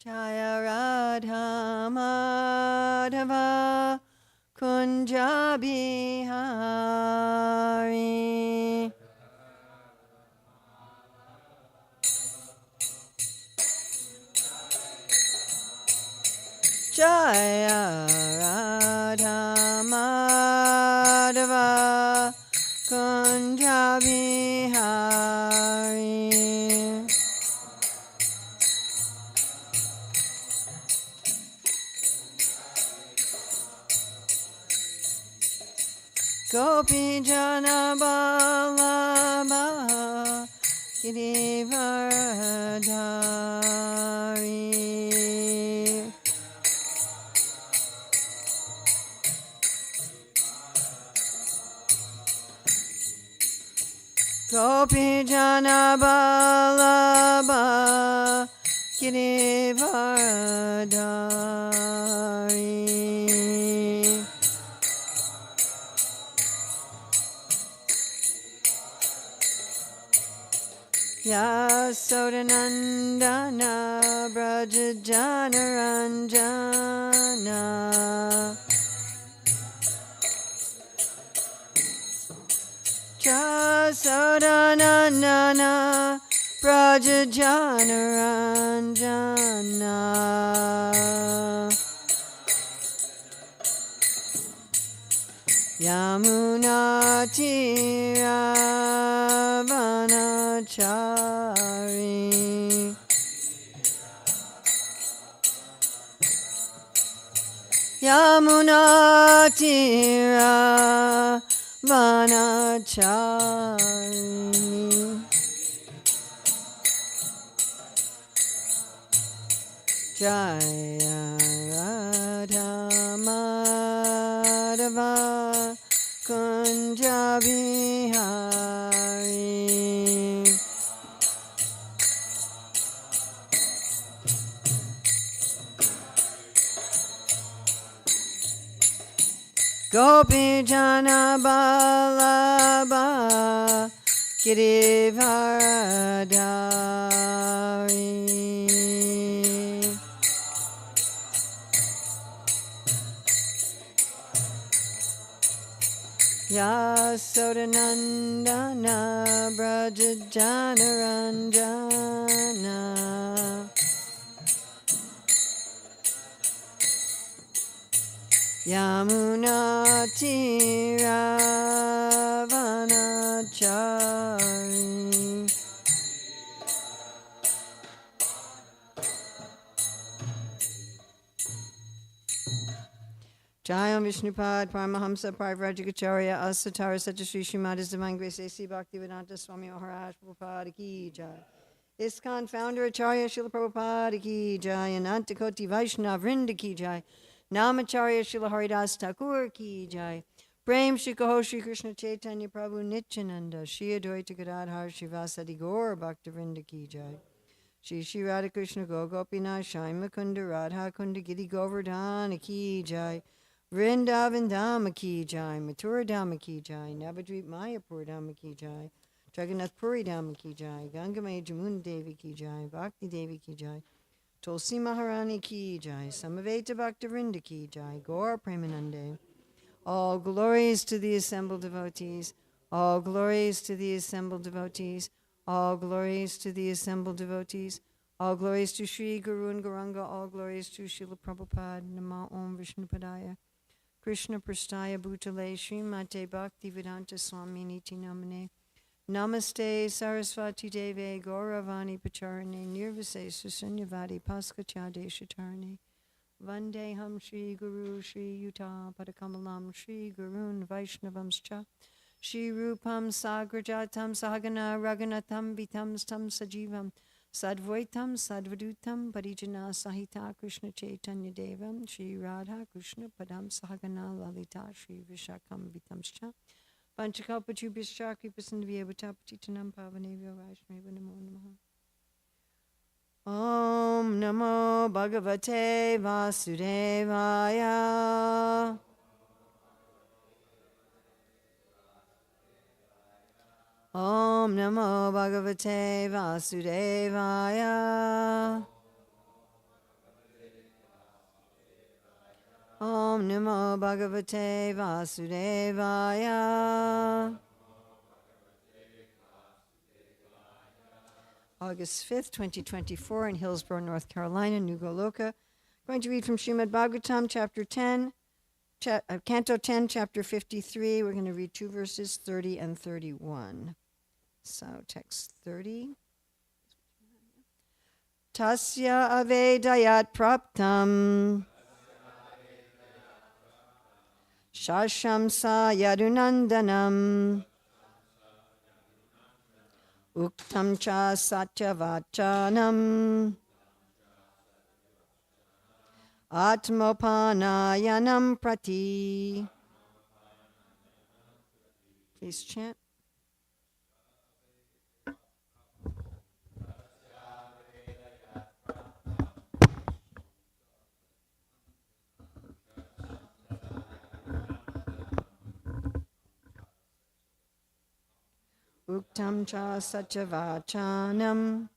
Jaya Radha Madhava Kunja Bihari. Jaya Radha Madhava Kunja Bihari. Gopi Jana Ballabha Girivardhari. Gopi Jana Ballabha Girivardhari. Yasodanandana Braja Janaranjana Yasodanandana Braja Janaranjana Yamuna Tiravanachari Yamuna Tiravanachari Jaya Radha Madhava Kunja Bihari. Gopi Jana Ballabha Girivardhari. Yasodanandana Braja Janaranjana Yamuna Tiravanachari Jayam Vishnupad Paramahamsa Parivrajagacharya Asatara Satyasri Srimad Divine Grace A.C. Bhaktivedanta Swami Maharaj Prabhupada Ki Jai. ISKCON Founder Acharya Srila Prabhupada Ki Jai. Anantakoti Vaishnav Vrinda Ki Jai. Namacharya Srila Haridas Thakur Ki Jai. Prem Shri Kaho Shri Krishna Chaitanya Prabhu Nityananda. Shri Advaita Gadadhar Shivasadi Gaur Bhakta Vrinda Ki Jai. Shri Shri Radha Krishna Gopinath Shai Mukunda Radha Kunda Giri Govardhana Ki Jai. Vrindavan Dhama Ki Jai, Mathura Dhama Ki Jai, Navadvip Mayapur Dhama Ki Jai, Jagannath Puri Dhama Ki Jai, Gangamay Jamuna Devi Ki Jai, Bhakti Devi Ki Jai, Tulsi Maharani Ki Jai, Samaveta Bhaktivinoda Ki Jai, Gaur Premanande. All glories to the assembled devotees, all glories to the assembled devotees, all glories to the assembled devotees, all glories to Sri Guru and Gauranga, all glories to Srila Prabhupada, Nama Om Vishnupadaya. Krishna Prastaya Bhutale Srimate Bhakti Vedanta Swami Niti Namane Namaste Sarasvati Deve Gauravani Pacharane Nirvase Susunyavadi Paskachade Shatarane Vandeham Shri Guru Shri Yuta Padakamalam Shri Gurun Vaishnavamscha Shri Rupam Sagrajatam Sahagana Raghunatham Vitam Stam Sajivam Sadvaitam Sadvadutam Parijana Sahita Krishna Chaitanya Devam Shri Radha Krishna Padam Sahagana Lalita Shri Vishakam Vitamscha Panchakalpachubhischa Kripasandvyavutapatitanam Pavanevyo Vaishnava Namo Namaha Om Namo Bhagavate Vasudevaya Om Namo Bhagavate Vasudevaya Om Namo Bhagavate Vasudevaya. August 5th, 2024, in Hillsborough, North Carolina, New Goloka. Going to read from Srimad Bhagavatam, Chapter 10, Canto 10, Chapter 53. We're going to read 2 verses, 30 and 31. So, text 30. Tasya avedayat praptam shashamsa yadunandanam uktam cha satyavachanam atmopanayanam prati. Please chant. Uktam cha satyavachanam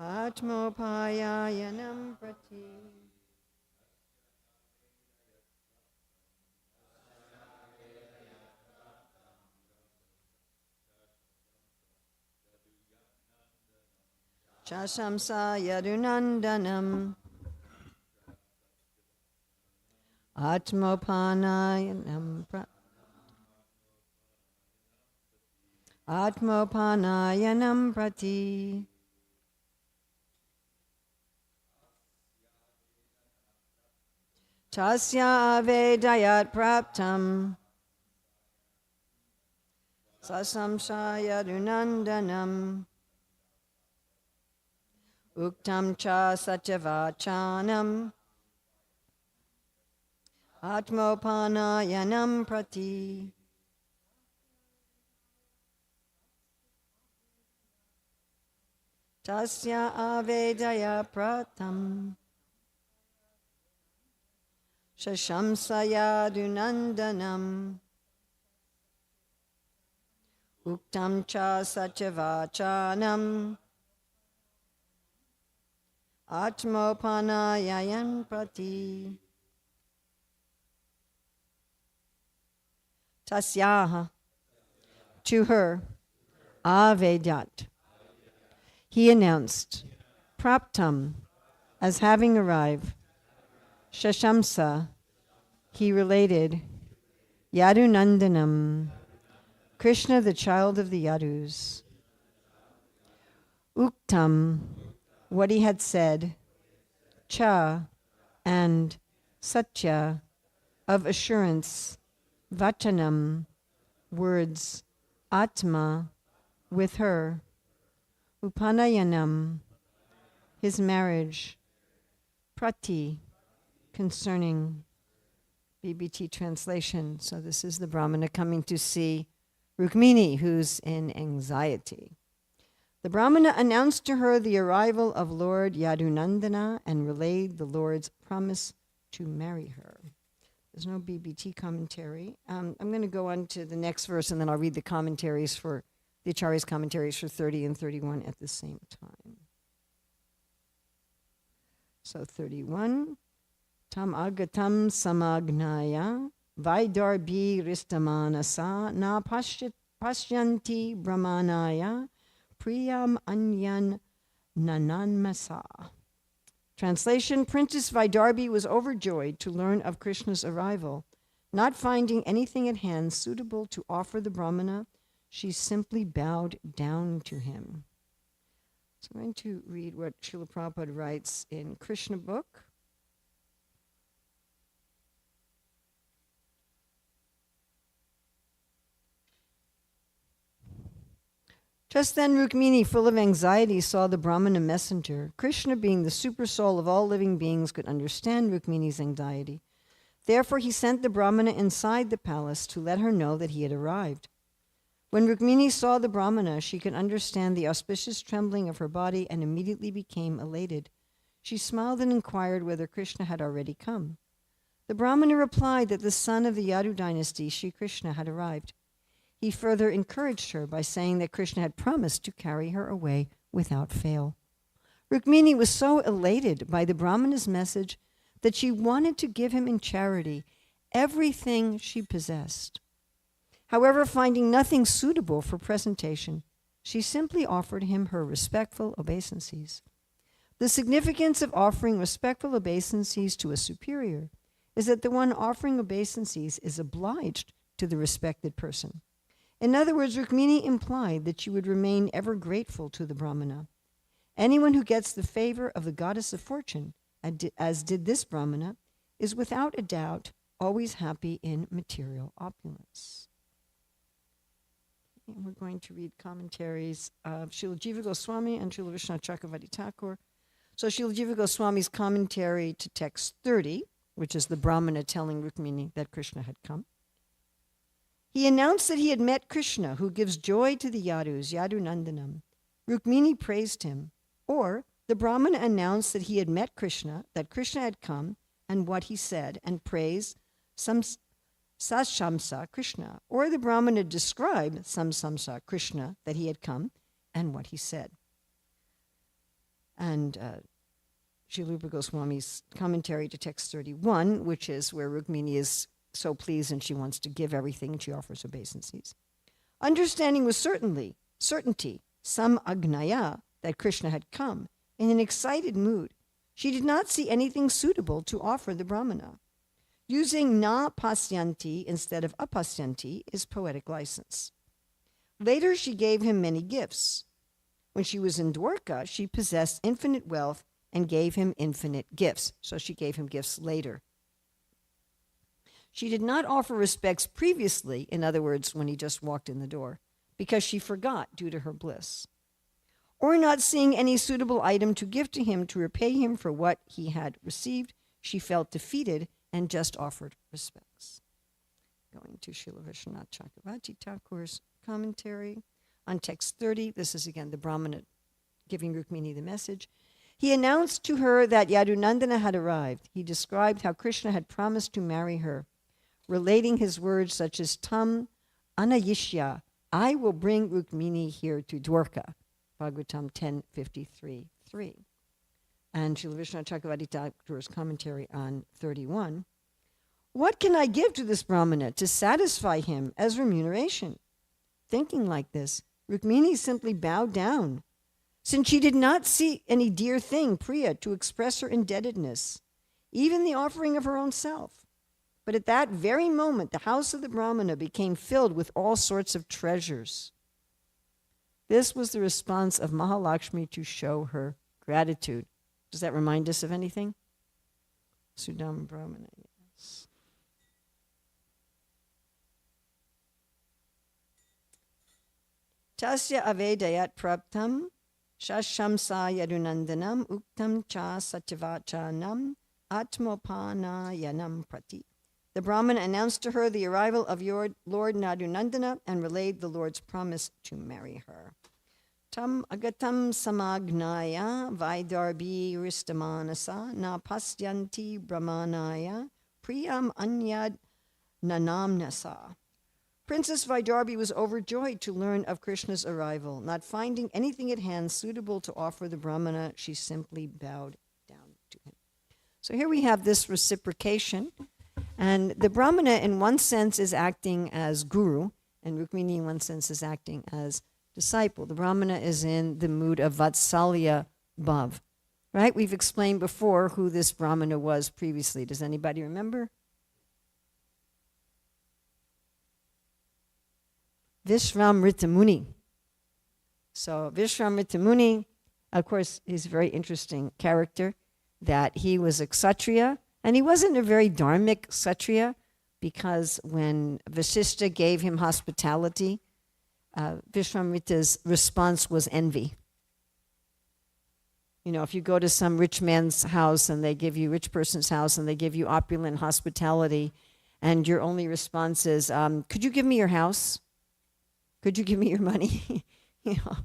atmopayayanam prati. Chasamsa yadunandanam atmopanayanam prati. Atmopanayanam prati. Tasya avedayat praptam sasamsaya dunandanam uktam cha satyavachanam atmopanayanam prati. Tasya avedaya pratam shashamsaya dunandanam uktam cha satyavachanam atmopanayanam prati. Tasyaha, to her, avedat, he announced, praptam, as having arrived, shashamsa, he related, yadunandanam, Krishna the child of the Yadus, uktam, what he had said, cha, and satya, of assurance, vachanam, words, atma, with her, upanayanam, his marriage, prati, concerning. BBT translation. So this is the Brahmana coming to see Rukmini, who's in anxiety. The Brahmana announced to her the arrival of Lord Yadunandana and relayed the Lord's promise to marry her. There's no BBT commentary. I'm going to go on to the next verse, and then I'll read the commentaries for the Acharya's commentaries for 30 and 31 at the same time. So 31. Tam agatam samagnaya vaidarbi ristamanasa na pashyanti brahmanaya priyam anyan nananmasa. Translation: Princess Vaidarbi was overjoyed to learn of Krishna's arrival. Not finding anything at hand suitable to offer the Brahmana, she simply bowed down to him. So I'm going to read what Srila Prabhupada writes in Krishna book. Just then Rukmini, full of anxiety, saw the Brahmana messenger. Krishna, being the super soul of all living beings, could understand Rukmini's anxiety. Therefore he sent the Brahmana inside the palace to let her know that he had arrived. When Rukmini saw the Brahmana, she could understand the auspicious trembling of her body and immediately became elated. She smiled and inquired whether Krishna had already come. The Brahmana replied that the son of the Yadu dynasty, Sri Krishna, had arrived. He further encouraged her by saying that Krishna had promised to carry her away without fail. Rukmini was so elated by the Brahmana's message that she wanted to give him in charity everything she possessed. However, finding nothing suitable for presentation, she simply offered him her respectful obeisances. The significance of offering respectful obeisances to a superior is that the one offering obeisances is obliged to the respected person. In other words, Rukmini implied that she would remain ever grateful to the Brahmana. Anyone who gets the favor of the goddess of fortune, as did this Brahmana, is without a doubt always happy in material opulence. And we're going to read commentaries of Srila Jiva Goswami and Srila Vishwanath Chakravarti Thakur. So Srila Jiva Goswami's commentary to text 30, which is the Brahmana telling Rukmini that Krishna had come. He announced that he had met Krishna, who gives joy to the Yadus, Yadu Nandanam. Rukmini praised him. Or the Brahmana announced that he had met Krishna, that Krishna had come, and what he said, and praised Sashamsa Krishna. Or the Brahmana described Samsamsa Krishna, that he had come, and what he said. And Srila Rupa Goswami's commentary to text 31, which is where Rukmini is so pleased and she wants to give everything and she offers obeisances. Understanding with certainty, some agnaya, that Krishna had come, in an excited mood. She did not see anything suitable to offer the Brahmana. Using na pasyanti instead of apasyanti is poetic license. Later, she gave him many gifts. When she was in Dwarka, she possessed infinite wealth and gave him infinite gifts. So she gave him gifts later. She did not offer respects previously, in other words, when he just walked in the door, because she forgot due to her bliss. Or not seeing any suitable item to give to him to repay him for what he had received, she felt defeated and just offered respects. Going to Srila Vishwanath Chakravarti Thakur's commentary on text 30, this is again the Brahmana giving Rukmini the message. He announced to her that Yadunandana had arrived. He described how Krishna had promised to marry her, relating his words such as Tam Anayishya, I will bring Rukmini here to Dwarka, Bhagavatam 10:53-3. And Srila Vishwanath Chakravarti Thakur's commentary on 31. What can I give to this Brahmana to satisfy him as remuneration? Thinking like this, Rukmini simply bowed down, since she did not see any dear thing, Priya, to express her indebtedness, even the offering of her own self. But at that very moment, the house of the Brahmana became filled with all sorts of treasures. This was the response of Mahalakshmi to show her gratitude. Does that remind us of anything? Sudam Brahmana, yes. Tasya avedayat praptam shashamsa yadunandanam uktam cha satyavachanam atmopanayanam prati. The Brahman announced to her the arrival of your Lord Nadunandana and relayed the Lord's promise to marry her. Tam agatam samagnaya vaidarbi ristamanasa na pasyanti brahmanaya priyam anyad nanamnasa. Princess Vaidarbi was overjoyed to learn of Krishna's arrival. Not finding anything at hand suitable to offer the Brahmana, she simply bowed down to him. So here we have this reciprocation. And the Brahmana, in one sense, is acting as guru, and Rukmini, in one sense, is acting as disciple. The Brahmana is in the mood of Vatsalya Bhav, right? We've explained before who this Brahmana was previously. Does anybody remember? Vishvamrita Muni. So Vishvamrita Muni, of course, is a very interesting character, that he was a Kshatriya, and he wasn't a very dharmic Kshatriya, because when Vasishtha gave him hospitality, Vishvamrita's response was envy. You know, if you go to some rich man's house and they give you, rich person's house, and they give you opulent hospitality, and your only response is, could you give me your house? Could you give me your money? You know,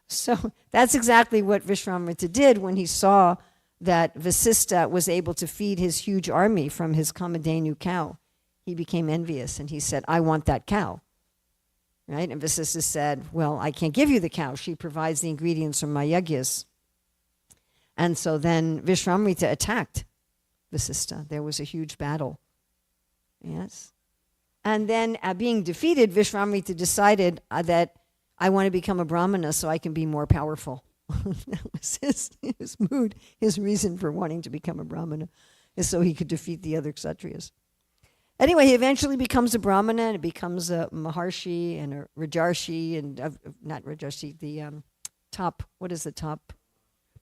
so that's exactly what Vishvamrita did when he saw that Vasishtha was able to feed his huge army from his Kamadhenu cow. He became envious and he said, I want that cow. Right? And Vasishtha said, well, I can't give you the cow. She provides the ingredients from my yagyas. And so then Vishwamrita attacked Vasistha. There was a huge battle. Yes. And then being defeated, Vishwamrita decided that I want to become a Brahmana so I can be more powerful. That was his mood, his reason for wanting to become a Brahmana, is so he could defeat the other Kshatriyas. Anyway, he eventually becomes a Brahmana and becomes a Maharshi and a Rajarshi and, not Rajarshi, the top, what is the top?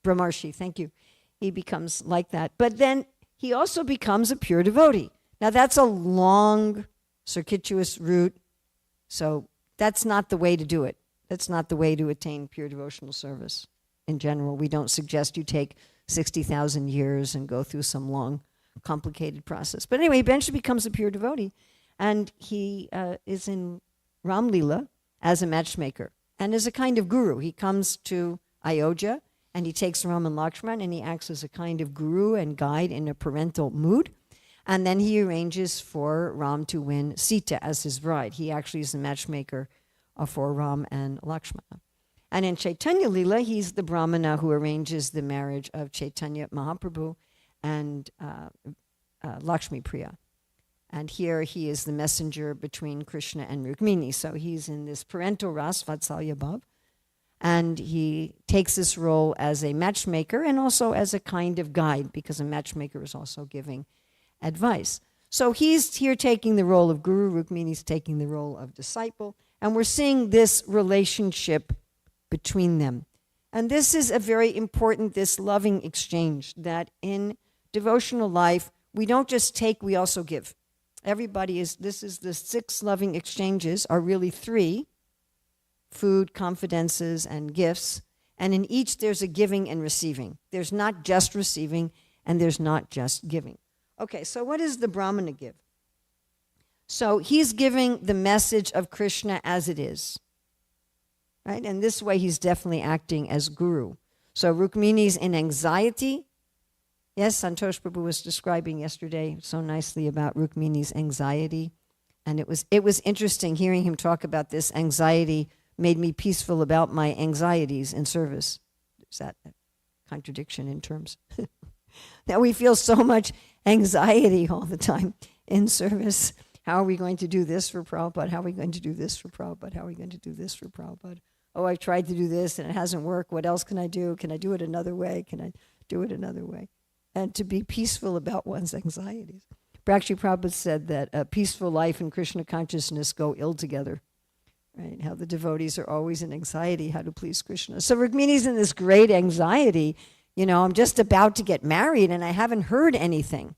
Brahmarshi, thank you. He becomes like that. But then he also becomes a pure devotee. Now that's a long, circuitous route, so that's not the way to do it. That's not the way to attain pure devotional service. In general, we don't suggest you take 60,000 years and go through some long, complicated process. But anyway, he eventually becomes a pure devotee, and he is in Ram Lila as a matchmaker and as a kind of guru. He comes to Ayodhya, and he takes Ram and Lakshman, and he acts as a kind of guru and guide in a parental mood. And then he arranges for Ram to win Sita as his bride. He actually is the matchmaker for Ram and Lakshmana. And in Chaitanya Lila, he's the Brahmana who arranges the marriage of Chaitanya Mahaprabhu and Lakshmi Priya. And here he is the messenger between Krishna and Rukmini. So he's in this parental ras, Vatsalya Bhav. And he takes this role as a matchmaker and also as a kind of guide, because a matchmaker is also giving advice. So he's here taking the role of guru, Rukmini's taking the role of disciple, and we're seeing this relationship between them. And this is a very important, this loving exchange, that in devotional life, we don't just take, we also give. This is the 6 loving exchanges are really 3, food, confidences, and gifts. And in each, there's a giving and receiving. There's not just receiving, and there's not just giving. Okay, so what does the Brahmana give? So he's giving the message of Krishna as it is. Right? And this way, he's definitely acting as guru. So Rukmini's in anxiety. Yes, Santosh Prabhu was describing yesterday so nicely about Rukmini's anxiety. And it was interesting hearing him talk about this. Anxiety made me peaceful about my anxieties in service. Is that a contradiction in terms? That we feel so much anxiety all the time in service. How are we going to do this for Prabhupada? How are we going to do this for Prabhupada? How are we going to do this for Prabhupada? Oh, I've tried to do this and it hasn't worked. What else can I do? Can I do it another way? Can I do it another way? And to be peaceful about one's anxieties. Bhakti Prabhupada said that a peaceful life and Krishna consciousness go ill together. Right? How the devotees are always in anxiety, how to please Krishna. So Rukmini's in this great anxiety. You know, I'm just about to get married and I haven't heard anything.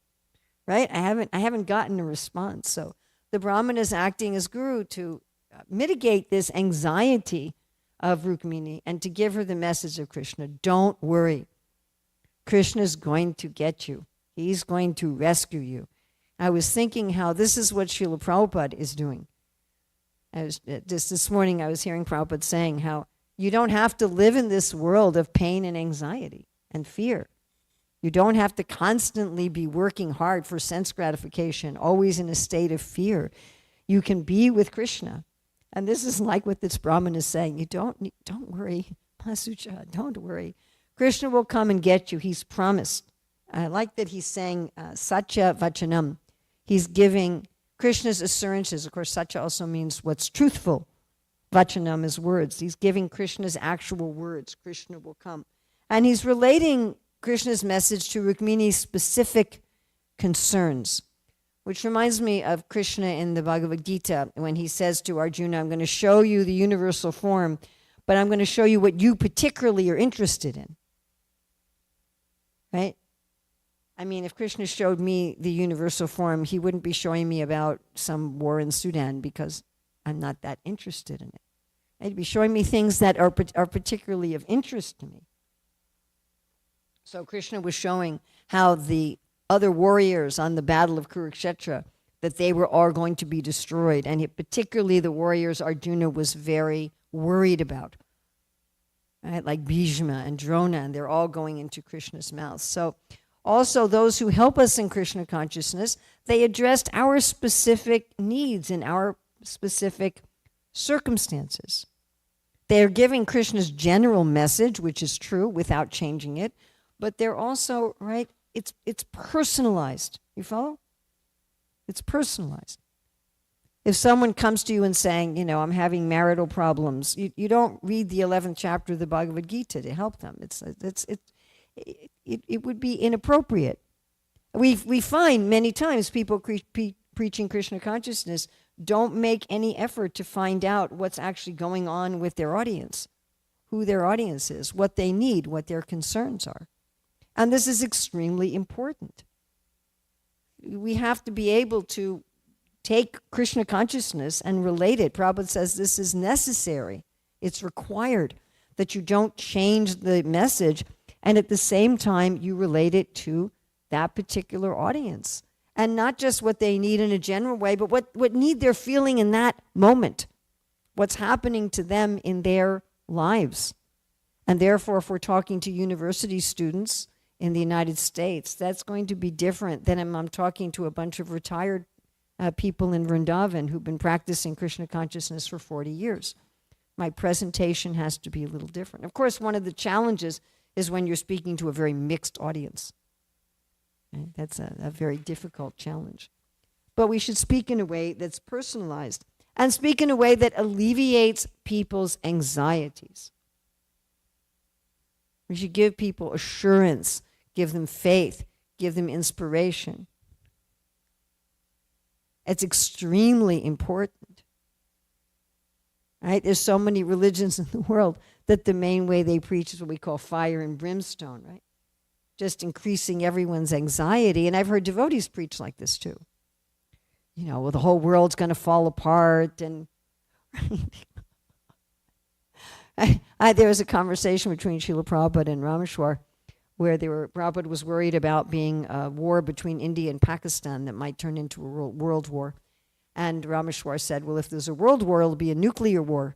Right? I haven't gotten a response. So the Brahman is acting as guru to mitigate this anxiety of Rukmini and to give her the message of Krishna. Don't worry. Krishna's going to get you. He's going to rescue you. I was thinking how this is what Srila Prabhupada is doing. Just this morning I was hearing Prabhupada saying how you don't have to live in this world of pain and anxiety and fear. You don't have to constantly be working hard for sense gratification, always in a state of fear. You can be with Krishna. And this is like what this Brahman is saying. You don't worry, Masucha, don't worry. Krishna will come and get you. He's promised. I like that he's saying Satya Vachanam. He's giving Krishna's assurances. Of course, Satya also means what's truthful. Vachanam is words. He's giving Krishna's actual words. Krishna will come. And he's relating Krishna's message to Rukmini's specific concerns, which reminds me of Krishna in the Bhagavad Gita when he says to Arjuna, I'm going to show you the universal form, but I'm going to show you what you particularly are interested in. Right? I mean, if Krishna showed me the universal form, he wouldn't be showing me about some war in Sudan because I'm not that interested in it. He'd be showing me things that are particularly of interest to me. So Krishna was showing how the other warriors on the battle of Kurukshetra, that they were all going to be destroyed. And particularly the warriors Arjuna was very worried about. Right? Like Bhishma and Drona, and they're all going into Krishna's mouth. So also those who help us in Krishna consciousness, they addressed our specific needs and our specific circumstances. They are giving Krishna's general message, which is true, without changing it. but they're also, right, it's personalized. You follow? It's personalized. If someone comes to you and saying, I'm having marital problems, you don't read the 11th chapter of the Bhagavad Gita to help them. It would be inappropriate. We find many times people preaching Krishna consciousness don't make any effort to find out what's actually going on with their audience, who their audience is, what they need, what their concerns are. And this is extremely important. We have to be able to take Krishna consciousness and relate it. Prabhupada says this is necessary. It's required that you don't change the message, and at the same time you relate it to that particular audience. And not just what they need in a general way, but what need they're feeling in that moment. What's happening to them in their lives. And therefore, if we're talking to university students in the United States, that's going to be different than if I'm talking to a bunch of retired people in Vrindavan who've been practicing Krishna consciousness for 40 years. My presentation has to be a little different. Of course, one of the challenges is when you're speaking to a very mixed audience. Right? That's a very difficult challenge. But we should speak in a way that's personalized and speak in a way that alleviates people's anxieties. We should give people assurance, give them faith, give them inspiration. It's extremely important. Right? There's so many religions in the world that the main way they preach is what we call fire and brimstone, right? Just increasing everyone's anxiety. And I've heard devotees preach like this too. Well, the whole world's going to fall apart. And there was a conversation between Srila Prabhupada and Rameshwar where Prabhupada was worried about being a war between India and Pakistan that might turn into a world war. And Rameshwar said, well, if there's a world war, it'll be a nuclear war,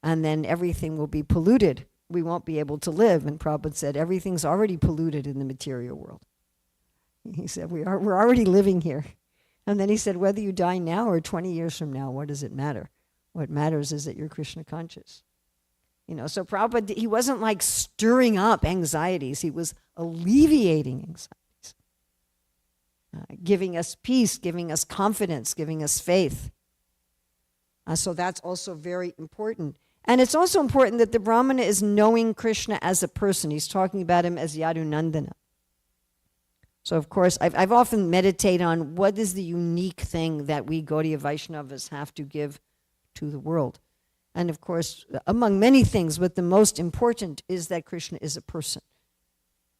and then everything will be polluted. We won't be able to live. And Prabhupada said, everything's already polluted in the material world. He said, we're already living here. And then he said, whether you die now or 20 years from now, what does it matter? What matters is that you're Krishna conscious. So Prabhupada, he wasn't like stirring up anxieties. He was alleviating anxieties, giving us peace, giving us confidence, giving us faith. So that's also very important. And it's also important that the Brahmana is knowing Krishna as a person. He's talking about him as Yadunandana. So, of course, I've often meditated on what is the unique thing that we Gaudiya Vaishnavas have to give to the world. And, of course, among many things, but the most important is that Krishna is a person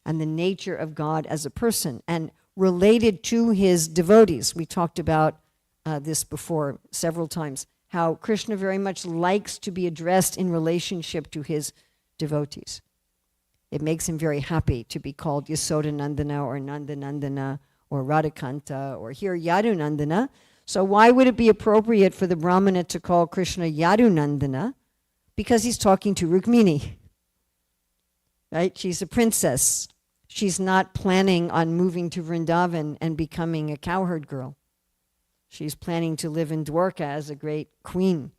and the nature of God as a person and related to his devotees. We talked about this before several times, how Krishna very much likes to be addressed in relationship to his devotees. It makes him very happy to be called Yasodanandana or Nandanandana or Radhakanta or here Yadunandana. So why would it be appropriate for the Brahmana to call Krishna Yadunandana? Because he's talking to Rukmini. Right? She's a princess. She's not planning on moving to Vrindavan and becoming a cowherd girl. She's planning to live in Dwarka as a great queen.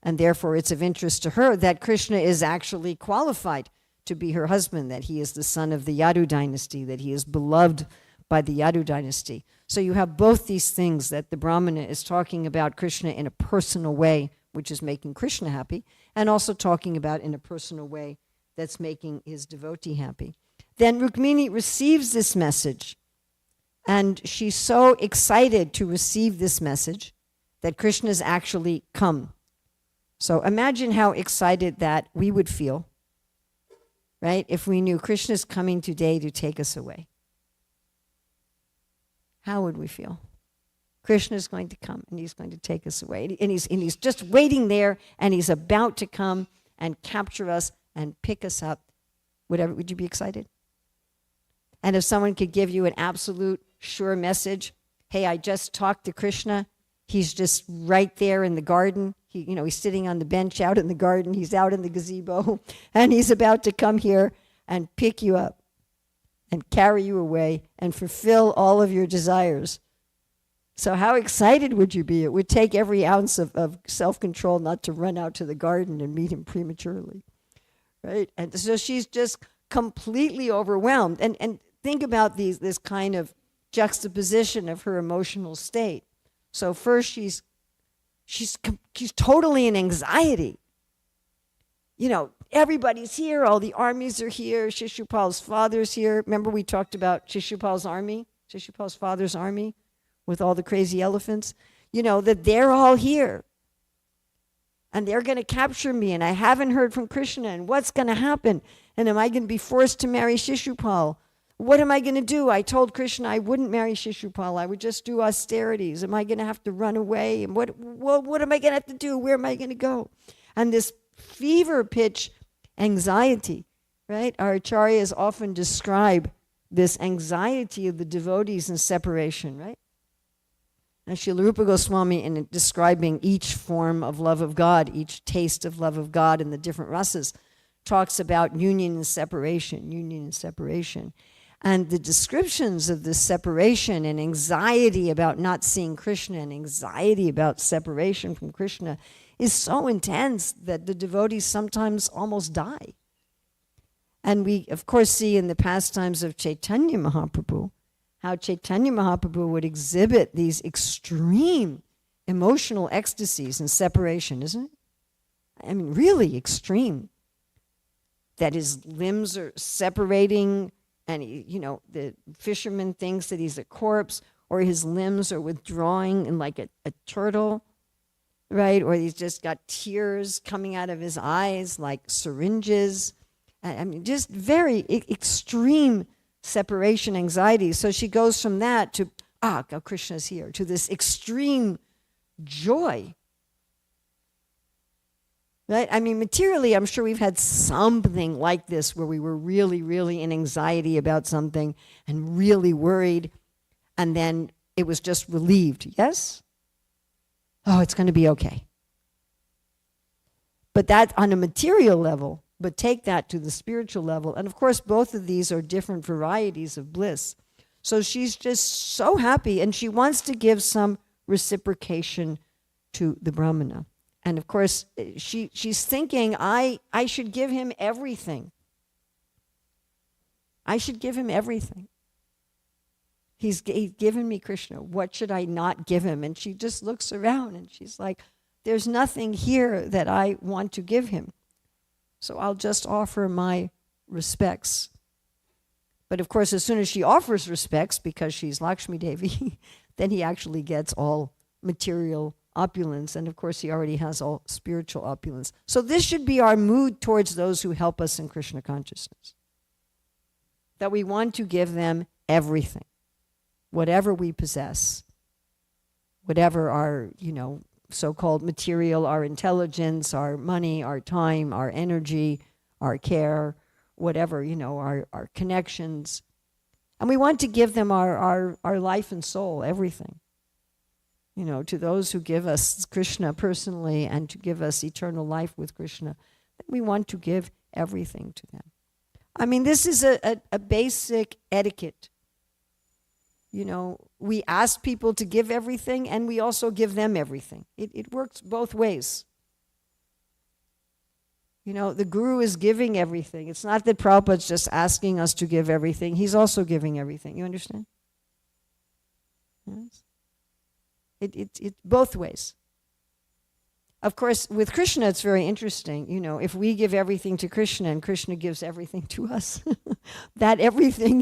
And therefore it's of interest to her that Krishna is actually qualified to be her husband, that he is the son of the Yadu dynasty, that he is beloved by the Yadu dynasty. So you have both these things, that the Brahmana is talking about Krishna in a personal way, which is making Krishna happy, and also talking about in a personal way that's making his devotee happy. Then Rukmini receives this message, and she's so excited to receive this message that Krishna's actually come. So imagine how excited that we would feel, right, if we knew Krishna's coming today to take us away. How would we feel? Krishna's going to come and he's going to take us away. And he's just waiting there, and he's about to come and capture us and pick us up. Would you be excited? And if someone could give you an absolute sure message, hey, I just talked to Krishna. He's just right there in the garden. He's sitting on the bench out in the garden. He's out in the gazebo, and he's about to come here and pick you up and carry you away and fulfill all of your desires. So how excited would you be? It would take every ounce of self-control not to run out to the garden and meet him prematurely, right? And so she's just completely overwhelmed. And think about this kind of juxtaposition of her emotional state. So first she's totally in anxiety. Everybody's here, all the armies are here, Shishupal's father's here. Remember we talked about Shishupal's army, Shishupal's father's army with all the crazy elephants? That they're all here. And they're going to capture me, and I haven't heard from Krishna, and what's going to happen? And am I going to be forced to marry Shishupal? What am I going to do? I told Krishna I wouldn't marry Shishupal. I would just do austerities. Am I going to have to run away? And what am I going to have to do? Where am I going to go? And this fever pitch anxiety, right? Our acharyas often describe this anxiety of the devotees in separation, right? And Srila Rupa Goswami, in describing each form of love of God, each taste of love of God in the different rasas, talks about union and separation, union and separation. And the descriptions of this separation and anxiety about not seeing Krishna and anxiety about separation from Krishna is so intense that the devotees sometimes almost die. And we, of course, see in the pastimes of Chaitanya Mahaprabhu how Chaitanya Mahaprabhu would exhibit these extreme emotional ecstasies and separation, isn't it? I mean, really extreme. That his limbs are separating, and the fisherman thinks that he's a corpse, or his limbs are withdrawing in like a turtle, right? Or he's just got tears coming out of his eyes like syringes. I mean, just very extreme separation anxiety. So she goes from that to, Krishna's here, to this extreme joy. Right? I mean, materially, I'm sure we've had something like this where we were really, really in anxiety about something and really worried, and then it was just relieved. Yes? Oh, it's going to be okay. But that on a material level, but take that to the spiritual level. And of course, both of these are different varieties of bliss. So she's just so happy, and she wants to give some reciprocation to the Brahmana. And of course, she's thinking, I should give him everything. I should give him everything. He's given me Krishna. What should I not give him? And she just looks around and she's like, there's nothing here that I want to give him. So I'll just offer my respects. But of course, as soon as she offers respects, because she's Lakshmi Devi, then he actually gets all material opulence. And of course, he already has all spiritual opulence. So this should be our mood towards those who help us in Krishna consciousness. That we want to give them everything, whatever we possess, whatever our, so-called material, our intelligence, our money, our time, our energy, our care, whatever, our connections. And we want to give them our life and soul, everything. To those who give us Krishna personally and to give us eternal life with Krishna, we want to give everything to them. I mean, this is a basic etiquette. We ask people to give everything, and we also give them everything. It works both ways. The Guru is giving everything. It's not that Prabhupada's just asking us to give everything. He's also giving everything. You understand? Yes. It's both ways. Of course, with Krishna, it's very interesting. If we give everything to Krishna and Krishna gives everything to us, that everything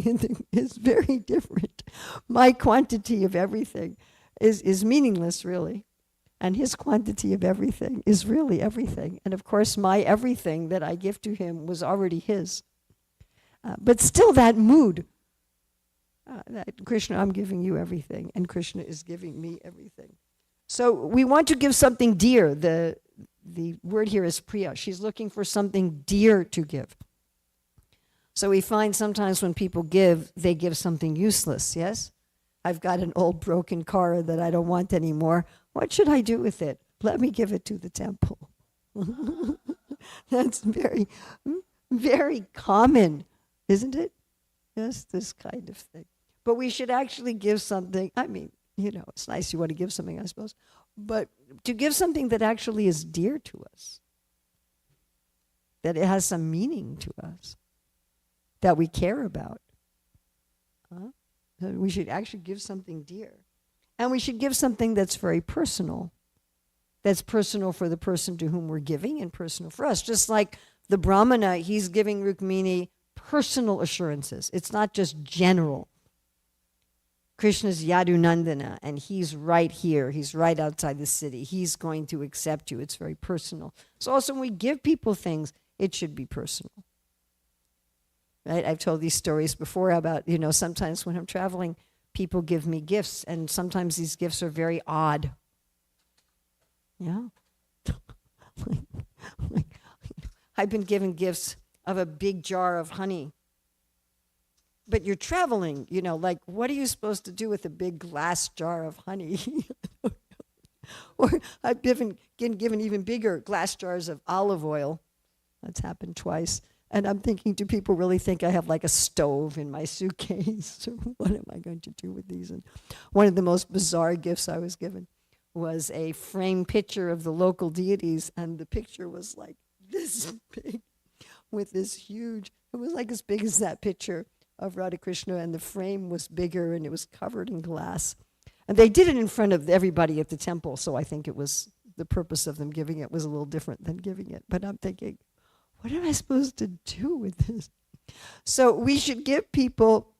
is very different. My quantity of everything is meaningless, really. And his quantity of everything is really everything. And of course, my everything that I give to him was already his. But still that mood, that Krishna, I'm giving you everything, and Krishna is giving me everything. So we want to give something dear. The word here is priya. She's looking for something dear to give. So we find sometimes when people give, they give something useless, yes? I've got an old broken car that I don't want anymore. What should I do with it? Let me give it to the temple. That's very, very common, isn't it? Yes, this kind of thing. But we should actually give something. I mean, it's nice you want to give something, I suppose. But to give something that actually is dear to us, that it has some meaning to us. that we care about. We should actually give something dear. And we should give something that's very personal. That's personal for the person to whom we're giving and personal for us. Just like the Brahmana, he's giving Rukmini personal assurances. It's not just general. Krishna's Yadunandana, and he's right here. He's right outside the city. He's going to accept you. It's very personal. So also when we give people things, it should be personal. Right? I've told these stories before about, sometimes when I'm traveling, people give me gifts, and sometimes these gifts are very odd. Yeah. I've been given gifts of a big jar of honey. But you're traveling, what are you supposed to do with a big glass jar of honey? Or I've been given even bigger glass jars of olive oil. That's happened twice. And I'm thinking, do people really think I have like a stove in my suitcase? What am I going to do with these? And one of the most bizarre gifts I was given was a framed picture of the local deities, and the picture was like this big with this huge, it was like as big as that picture of Radha Krishna, and the frame was bigger and it was covered in glass. And they did it in front of everybody at the temple, so I think it was, the purpose of them giving it was a little different than giving it. But I'm thinking, what am I supposed to do with this? So we should give people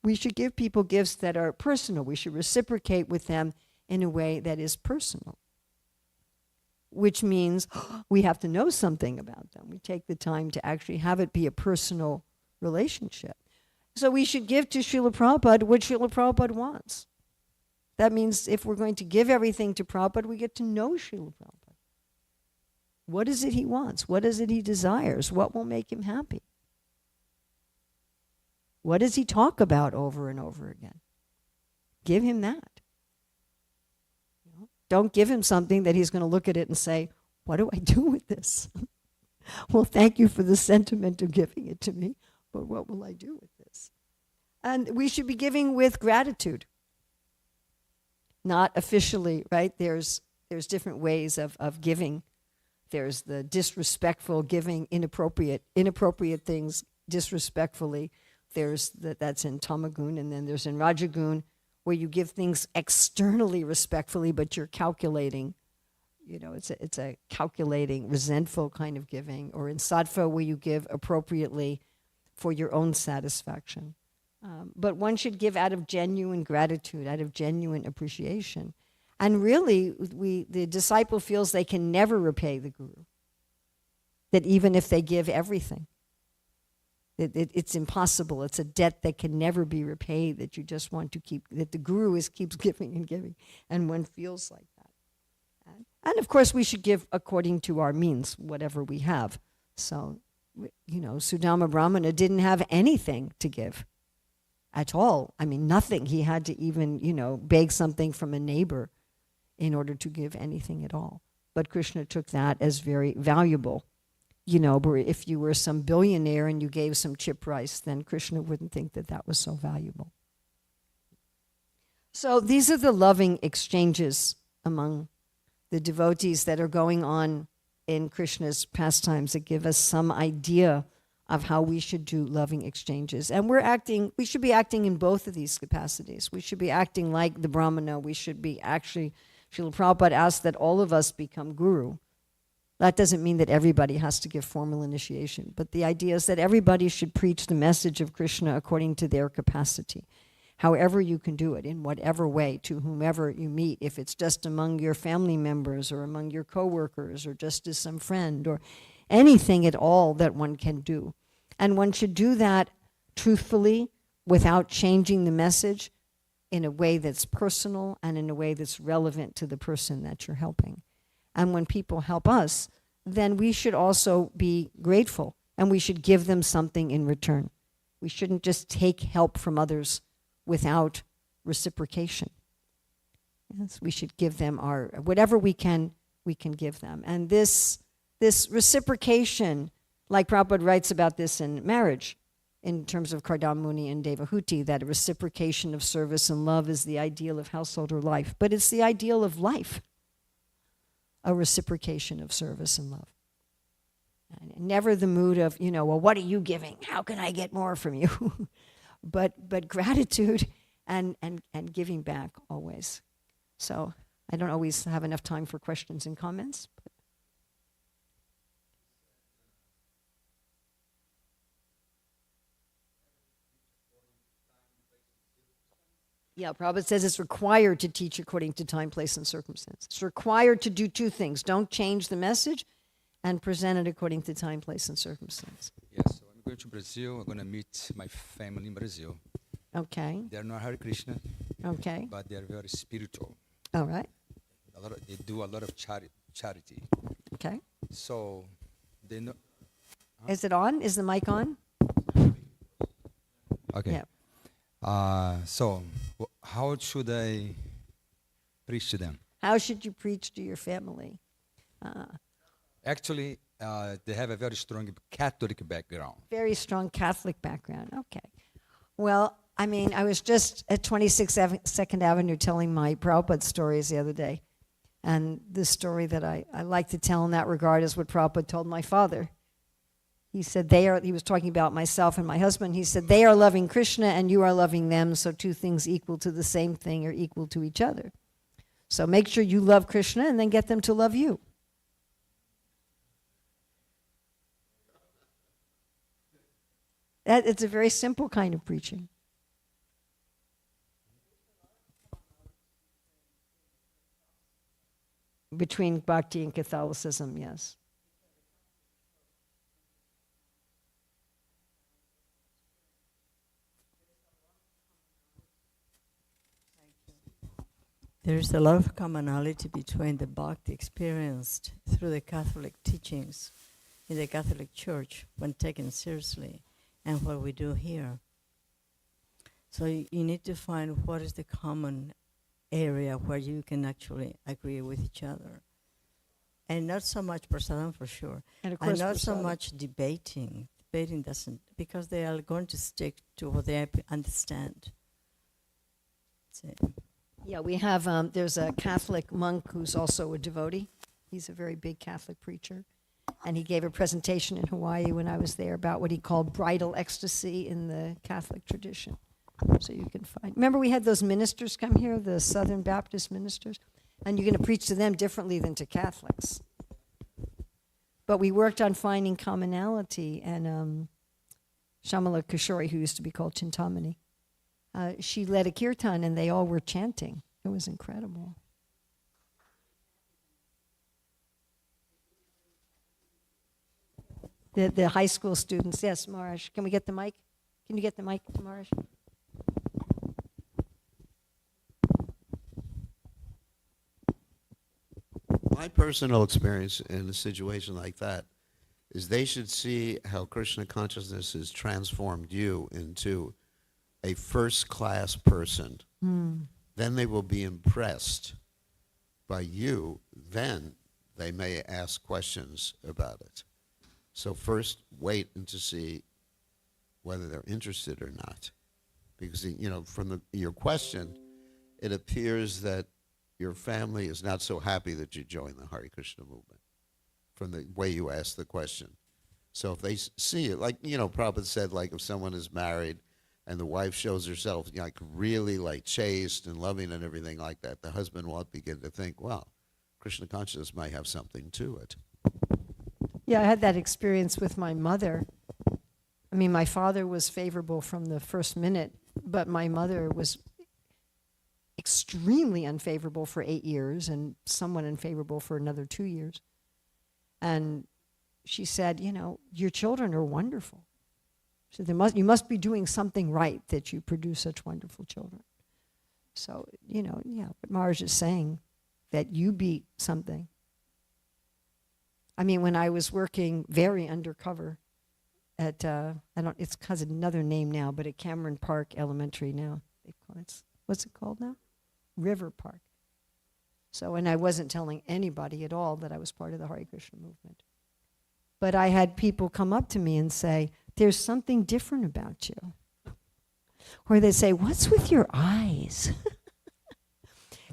gifts that are personal. We should reciprocate with them in a way that is personal, which means we have to know something about them. We take the time to actually have it be a personal relationship. So we should give to Srila Prabhupada what Srila Prabhupada wants. That means if we're going to give everything to Prabhupada, we get to know Srila Prabhupada. What is it he wants? What is it he desires? What will make him happy? What does he talk about over and over again? Give him that. Don't give him something that he's going to look at it and say, what do I do with this? Well, thank you for the sentiment of giving it to me, but what will I do with this? And we should be giving with gratitude. Not officially, right? There's different ways of giving. There's the disrespectful giving, inappropriate things disrespectfully. That's in Tamagun, and then there's in Rajagun, where you give things externally respectfully, but you're calculating. It's a calculating, resentful kind of giving. Or in Sattva, where you give appropriately for your own satisfaction. But one should give out of genuine gratitude, out of genuine appreciation. And really, the disciple feels they can never repay the guru. That even if they give everything, it's impossible. It's a debt that can never be repaid, that you just want to keep, that the guru keeps giving and giving, and one feels like that. And of course, we should give according to our means, whatever we have. So, Sudama Brahmana didn't have anything to give at all. I mean, nothing. He had to even, beg something from a neighbor in order to give anything at all. But Krishna took that as very valuable. If you were some billionaire and you gave some chip rice, then Krishna wouldn't think that that was so valuable. So these are the loving exchanges among the devotees that are going on in Krishna's pastimes that give us some idea of how we should do loving exchanges. And we should be acting in both of these capacities. We should be acting like the Brahmana. We should be actually, Srila Prabhupada asked that all of us become guru. That doesn't mean that everybody has to give formal initiation, but the idea is that everybody should preach the message of Krishna according to their capacity. However you can do it, in whatever way, to whomever you meet, if it's just among your family members or among your coworkers or just as some friend or anything at all that one can do. And one should do that truthfully, without changing the message, in a way that's personal and in a way that's relevant to the person that you're helping. And when people help us, then we should also be grateful, and we should give them something in return. We shouldn't just take help from others without reciprocation. Yes, we should give them whatever we can give them. And this reciprocation, like Prabhupada writes about this in marriage, in terms of Kardamuni and Devahuti, that a reciprocation of service and love is the ideal of householder life. But it's the ideal of life, a reciprocation of service and love. And never the mood of, well, what are you giving? How can I get more from you? but gratitude and giving back always. So I don't always have enough time for questions and comments. But yeah, Prabhupada says it's required to teach according to time, place, and circumstance. It's required to do two things. Don't change the message and present it according to time, place, and circumstance. Yes, so I'm going to Brazil. I'm going to meet my family in Brazil. Okay. They're not Hare Krishna, Okay. but they're very spiritual. All right. They do a lot of charity. Okay. So they know. Is it on? Is the mic on? Okay. Yeah. So how should I preach to them? How should you preach to your family? Actually, they have a very strong Catholic background. Very strong Catholic background. Okay. Well, I mean, I was just at 26 Second Avenue telling my Prabhupada stories the other day. And the story that I like to tell in that regard is what Prabhupada told my father. He said he was talking about myself and my husband. He said, they are loving Krishna and you are loving them, so two things equal to the same thing are equal to each other. So make sure you love Krishna and then get them to love you. It's a very simple kind of preaching. Between Bhakti and Catholicism, yes. There's a lot of commonality between the bhakti experienced through the Catholic teachings in the Catholic Church when taken seriously and what we do here. So you need to find what is the common area where you can actually agree with each other. And not so much prasadam for sure. And of course, not so prasadam. much debating. Debating doesn't, because they are going to stick to what they understand. So, Yeah, we have, there's a Catholic monk who's also a devotee. He's a very big Catholic preacher. And he gave a presentation in Hawaii when I was there about what he called bridal ecstasy in the Catholic tradition. So you can find. Remember we had those ministers come here, the Southern Baptist ministers? And you're going to preach to them differently than to Catholics. But we worked on finding commonality. And Shamala Kishori, who used to be called Chintamani, she led a kirtan and they all were chanting. It was incredible. The high school students, yes, Marsh. Can we get the mic? Can you get the mic to Marsh? My personal experience in a situation like that is they should see how Krishna consciousness has transformed you into a first-class person. Then they will be impressed by you. Then they may ask questions about it. So first, wait and to see whether they're interested or not. Because, you know, from your question, it appears that your family is not so happy that you joined the Hare Krishna movement from the way you asked the question. So if they see it, like, you know, Prabhupada said, like if someone is married and the wife shows herself like really like chaste and loving and everything like that, the husband will begin to think, well, Krishna consciousness might have something to it. Yeah, I had that experience with my mother. I mean, my father was favorable from the first minute, but my mother was extremely unfavorable for 8 years and somewhat unfavorable for another 2 years. And she said, you know, your children are wonderful. She said, you must be doing something right that you produce such wonderful children. So, you know, yeah, what Maharaj is saying, that you be something. I mean, when I was working very undercover at, it's because of another name now, but at Cameron Park Elementary now. What's it called now? River Park. So, and I wasn't telling anybody at all that I was part of the Hare Krishna movement. But I had people come up to me and say, there's something different about you. Or they say, what's with your eyes?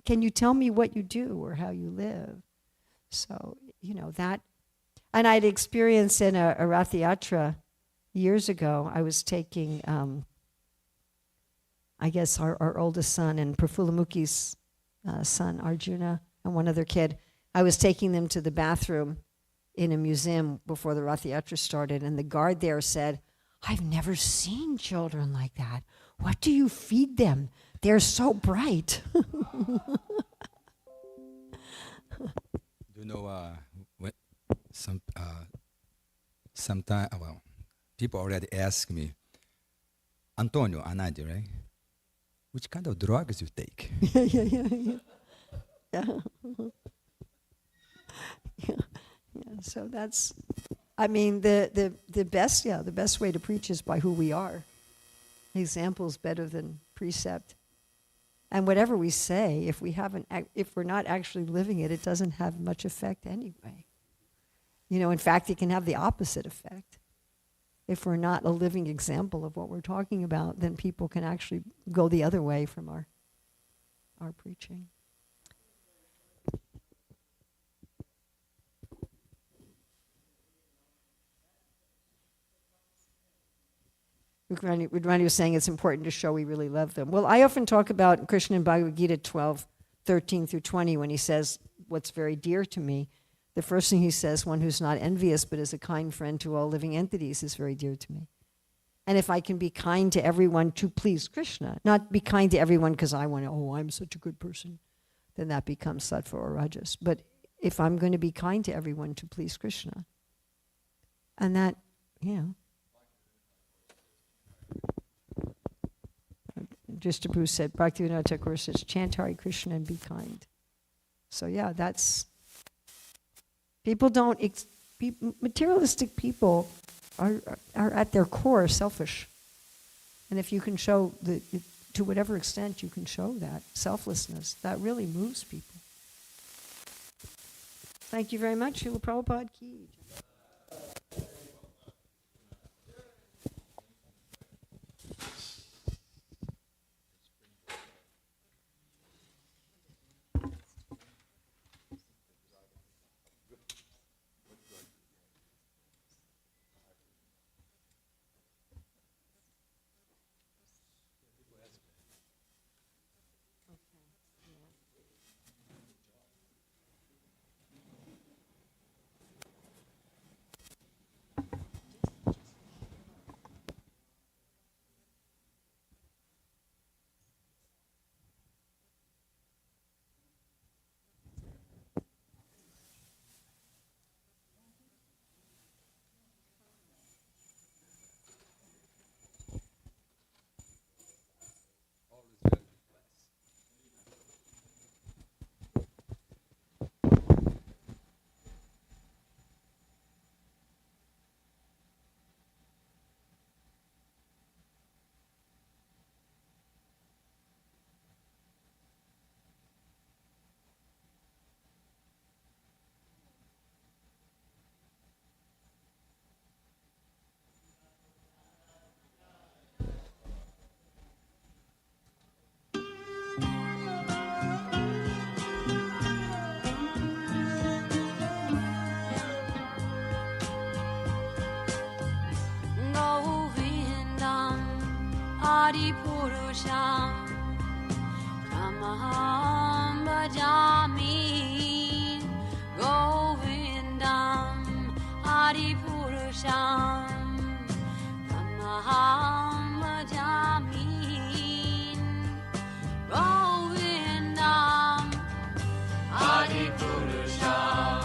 Can you tell me what you do or how you live? So, you know, that, And I'd experienced in a Rath Yatra years ago, I was taking, I guess, our oldest son and Prafulamukhi's son, Arjuna, and one other kid. I was taking them to the bathroom in a museum before the Rath Yatra started, and the guard there said, "I've never seen children like that. What do you feed them? They're so bright." You know, when sometimes, well, people already ask me, Antonio, Anandi, right? Which kind of drugs you take? Yeah. So that's, I mean, the best way to preach is by who we are. Example is better than precept. And whatever we say, if we're not actually living it, it doesn't have much effect anyway. You know, in fact, it can have the opposite effect. If we're not a living example of what we're talking about, then people can actually go the other way from our preaching. Rudrani was saying it's important to show we really love them. Well, I often talk about Krishna in Bhagavad Gita 12:13-20, when he says, what's very dear to me. The first thing he says, one who's not envious but is a kind friend to all living entities is very dear to me. And if I can be kind to everyone to please Krishna, not be kind to everyone because I want to, I'm such a good person, then that becomes sattva or rajas. But if I'm going to be kind to everyone to please Krishna, and that, just Prabhu said, Bhaktivinoda Thakur says, chant Hare Krishna and be kind. So that's, people don't, materialistic people are at their core selfish. And if you can show, to whatever extent you can show that selflessness, that really moves people. Thank you very much. Srila Prabhupada ki. Purusham Tamaham Bhajami Govindam Adi Purusham Tamaham Bhajami Govindam Adi Purusham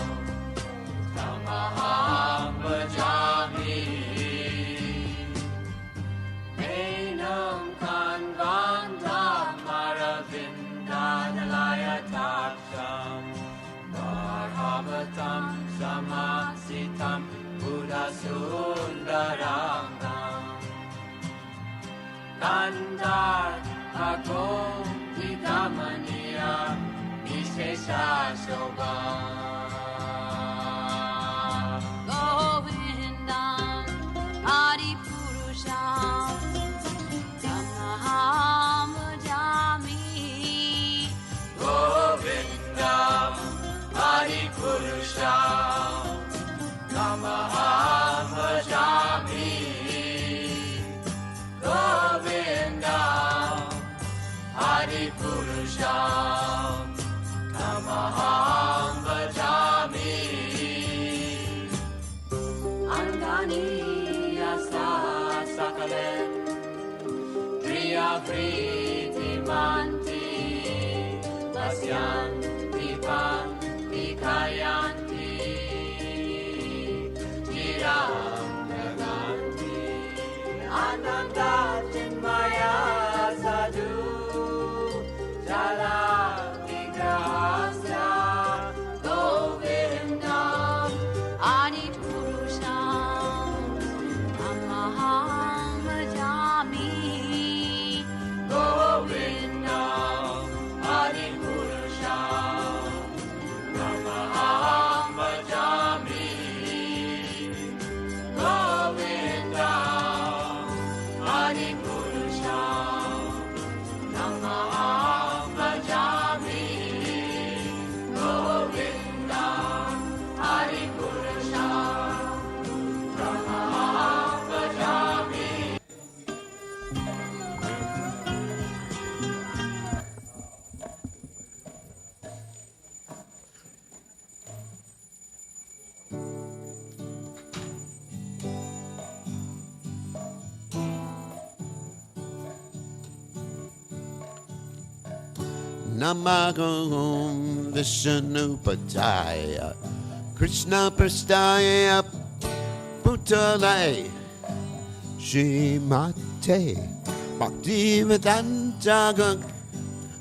Tamaham Bhajami Samasitam Buddha Sundarangam Kandar Agom Vidamaniya Vishesha Shobha Govindam Adi Purusham Tamaham Bhajami Govindam Adi Purusham Adipurusham Tamaham Bhajami Angani Asa Sakalen Priya Priti Manti Vasyanti Panti Kayanti Jiram Naganti Ananda Chinmaya Sadhu Jala Vigrahasya Govindam Adipurusham Amaham Bhajami Govindam Adipurusham Amaham Bhajami Govindam Adipurusham Namaham Bhajami Govindam Adipurusham Namaham Bhajami. Namagam Vishnupadaya Krishna Prastaya Putale Shrimate Bhaktivedanta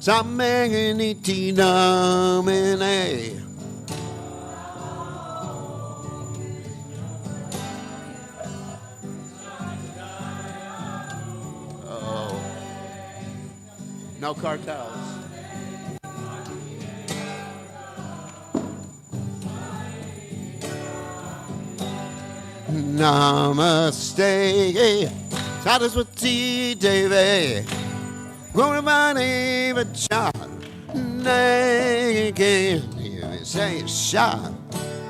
Sammaniti Namine Oh, no cartels. Namaste, Saraswati Devi, Gurmani Vachar, Nage, say Shah,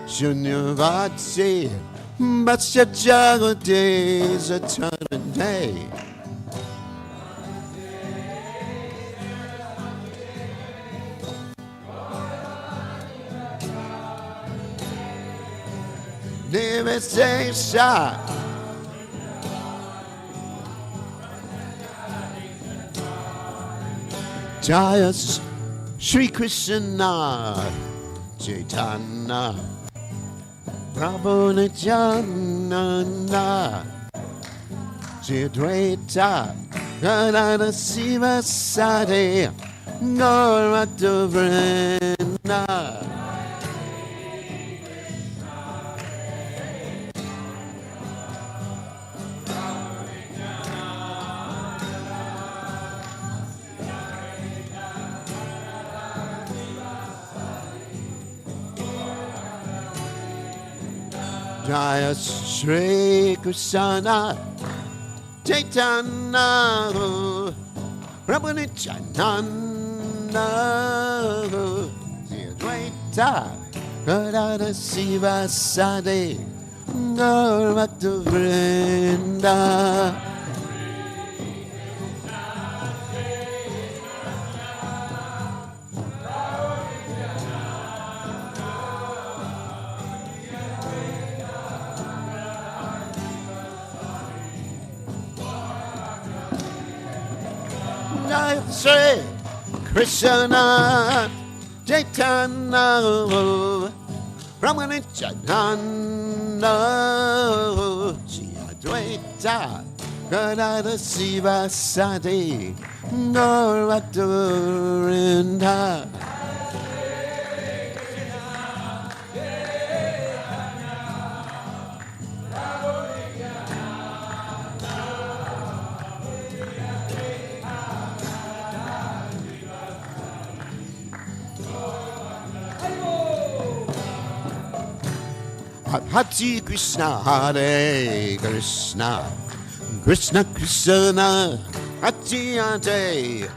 Shunyavati, Batsya Jagati, Zatarane. Never say Shah. Jaya Shri Krishna Chaitanya Prabhu Nityananda Shri Advaita Gadada Siva Sade Gaurata Vrinda. Jaya Shri Krishna Chaitanya Prabhu Nityananda Shri Advaita Gadada Siva Sade Gaurata Vrinda. Shri Krishna Chaitanya Prabhu Nityananda Shri Advaita Gadada Siva Sade Gaurata Vrinda. Hare Krishna, Hare Krishna, Krishna Krishna, Hare Hare,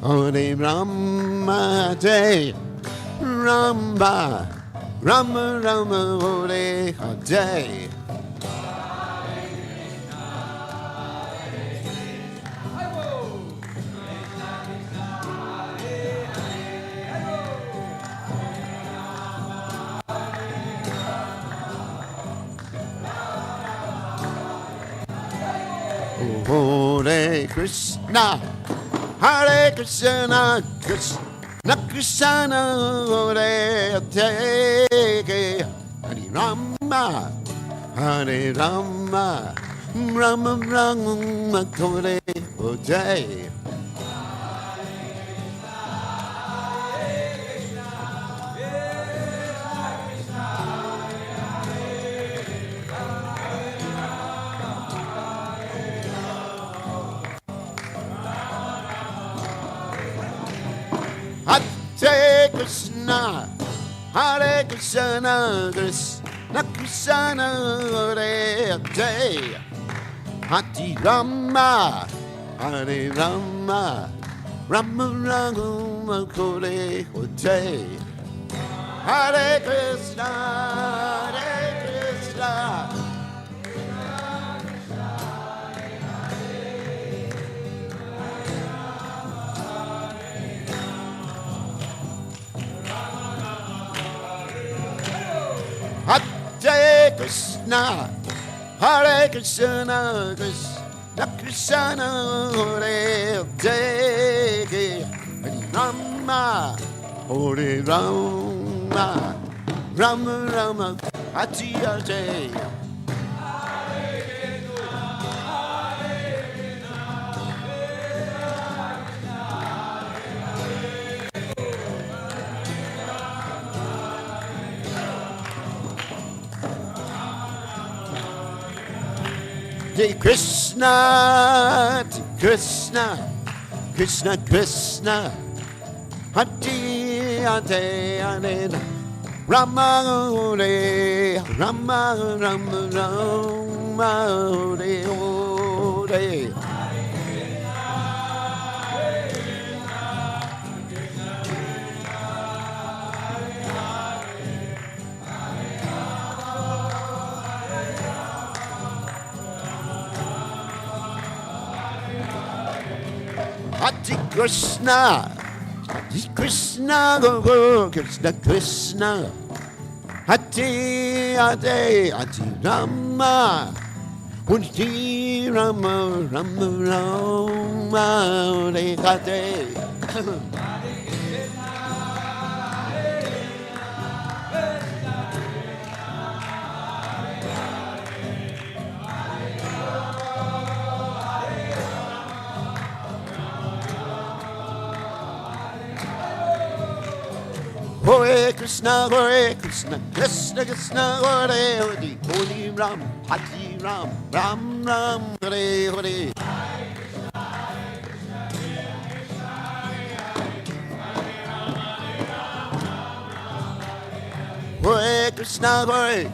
Hare Rama, Hare Rama, Rama Rama, Hare Hare. Hare Krishna, Hare Krishna, Krishna Krishna, Hare Hare, Hare Rama, Hare Rama, Rama Rama, Hare Hare. Hare Krishna, Hare Krishna, Krishna Krishna, Hare Hare, Hare Rama, Hare Rama, Rama Rama, Hare Hare. Hare Krishna, Hare Krishna. Hare Krishna, Hare Krishna, Krishna Krishna, Hare Hare, Hare Rama, Hare Rama, Rama Rama, Hare Hare. Hare Krishna, Krishna, Krishna Krishna, Hare Hare, Hare Rama, Hare Rama, Rama Rama, Hare Hare. Hare Krishna, Hare Krishna, Go Krishna Krishna, Hare Hare, Hare Rama, Hare Rama, Rama Rama, Hare Hare. Hare Krishna, Krishna Krishna, Hare Hare, Hare Ram, Hare Ram, Ram Ram, Hare Hare. Hare Krishna,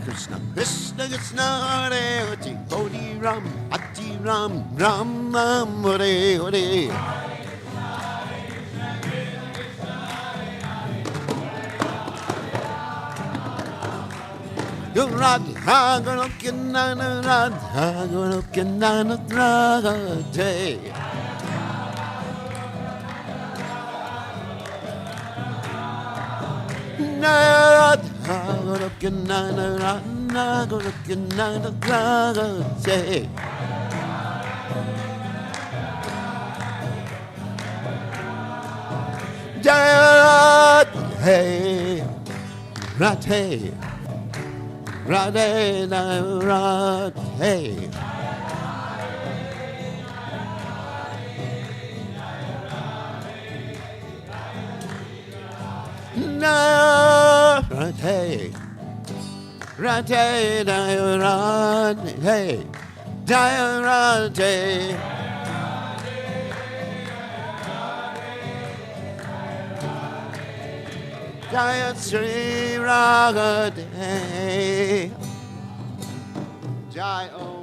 Krishna Krishna, Hare Hare, Hare Ram, Hare Ram, Ram Ram, Hare Hare. Radha Golokina, Radha Golokina, Radha Day. Radha Golokina, Radha Golokina, Radha Day. Radhe, Radhe. Radhe, Radhe. Radhe, Radhe, Radhe, Radhe. Jaya Sri Radhe. Jai Om.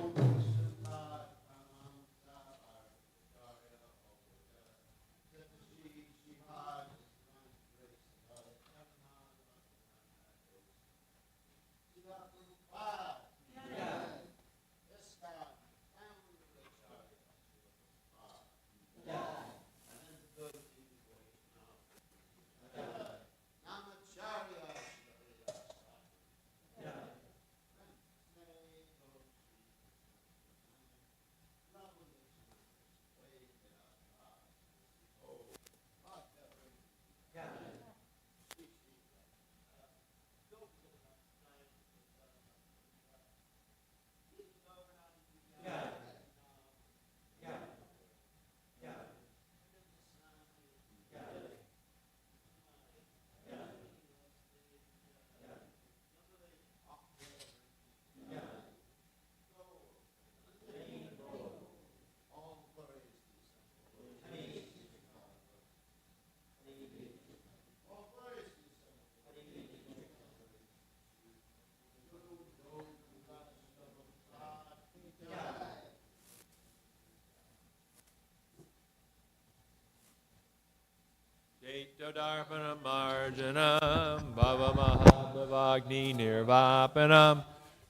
Darpanam Marjanam Bhava Mahabhavagni Nirvapanam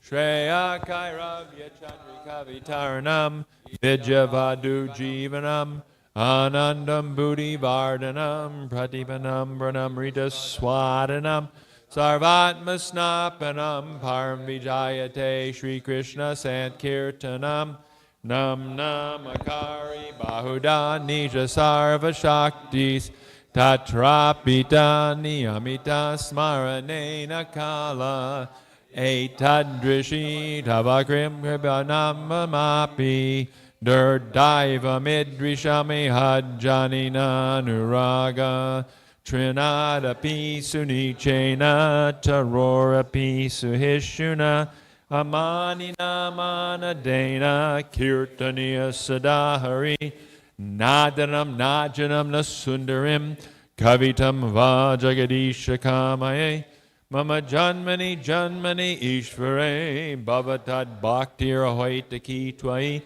Shreya Kairavya Chandri Kavitaranam Vidyavadu Jivanam Anandam Buddhi Vardhanam Pratipanam Pranamrita Swadanam Sarvatma Snapanam Param Vijayate Shri Krishna Sankirtanam Nam Namakari Bahuda Nija Sarva Shaktis Tatrapita Niyamita Smaranena Kala Etadrishi Tavakrim Kribanamamapi Durdaiva Midrishami Hajjanina Nuraga Trinadapi Sunichena Tarorapi Suhishuna Amanina Manadena Kirtaniya Sadahari Nadanam Najanam Nasundarim Kavitam Vajagadisha Kamaye Mama Janmani Janmani Ishvare Bhavatad Bhaktir Hoitaki Twai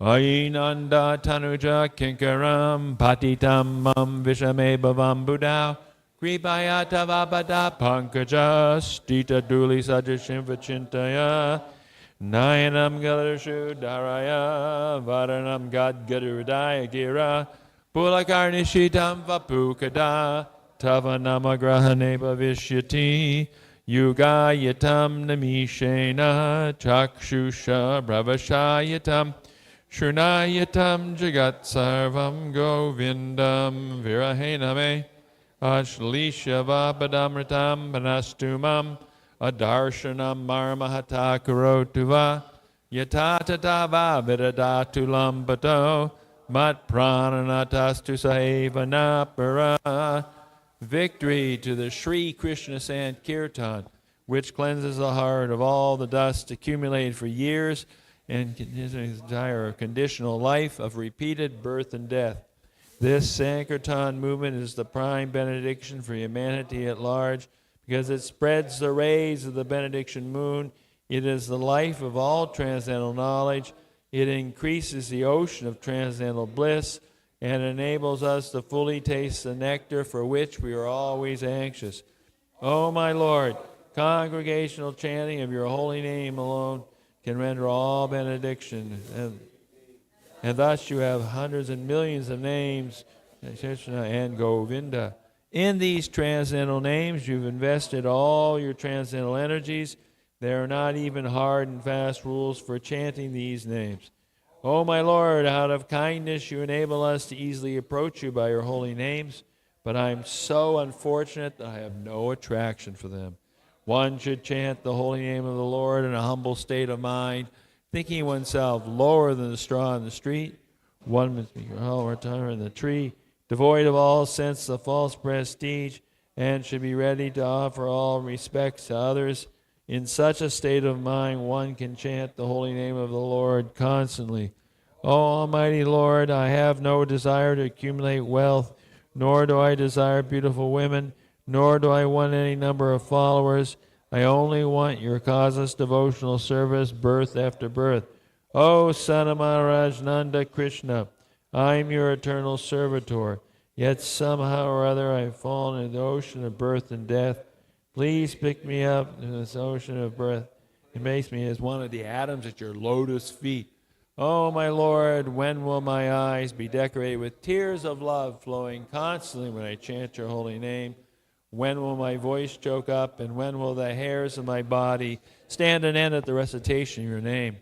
Ainanda Tanuja Kinkaram Patitam Mam Vishame Bhavam Buddha Kripayata Vabada Pankaja Stita Duli Sajashim Vachintaya Nayanam Galarshu Daraya Varanam Gad Gadurudaya Gira Pulakarnishitam Vapukada Tavanamagrahane Bhavishyati Yuga Yatam Namishena Chakshusha Bravashayatam Shunayatam Jagat Sarvam Govindam Virahename Ashlisha Vabadamritam Banastumam Adarshanam Marmahata Kurotuva Yatatava Vidadatulam Bato Mat Prananatastu Saevanapara. Victory to the Sri Krishna Sankirtan, which cleanses the heart of all the dust accumulated for years and his entire conditional life of repeated birth and death. This Sankirtan movement is the prime benediction for humanity at large because it spreads the rays of the benediction moon. It is the life of all transcendental knowledge. It increases the ocean of transcendental bliss and enables us to fully taste the nectar for which we are always anxious. O my Lord, congregational chanting of your holy name alone can render all benediction. And thus you have hundreds and millions of names, Krishna and Govinda. In these transcendental names, you've invested all your transcendental energies. There are not even hard and fast rules for chanting these names. O my Lord, out of kindness you enable us to easily approach you by your holy names, but I am so unfortunate that I have no attraction for them. One should chant the holy name of the Lord in a humble state of mind, thinking oneself lower than the straw in the street. One must be in the tree, devoid of all sense of false prestige, and should be ready to offer all respects to others. In such a state of mind, one can chant the holy name of the Lord constantly. O Almighty Lord, I have no desire to accumulate wealth, nor do I desire beautiful women, nor do I want any number of followers. I only want your causeless devotional service, birth after birth. O Son of Maharaj Nanda Krishna, I am your eternal servitor, yet somehow or other I have fallen into the ocean of birth and death. Please pick me up in this ocean of birth. It makes me as one of the atoms at your lotus feet. Oh, my Lord, when will my eyes be decorated with tears of love flowing constantly when I chant your holy name? When will my voice choke up, and when will the hairs of my body stand an end at the recitation of your name?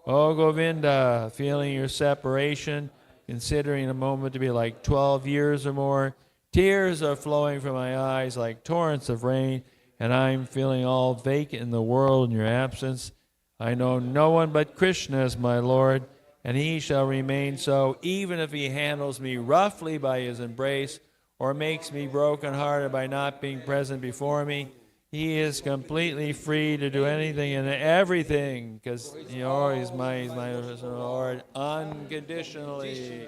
Oh, Govinda, feeling your separation, considering a moment to be like 12 years or more, tears are flowing from my eyes like torrents of rain, and I am feeling all vacant in the world in your absence. I know no one but Krishna as my Lord, and he shall remain so, even if he handles me roughly by his embrace, or makes me brokenhearted by not being present before me. He is completely free to do anything and everything, because he's my Lord unconditionally.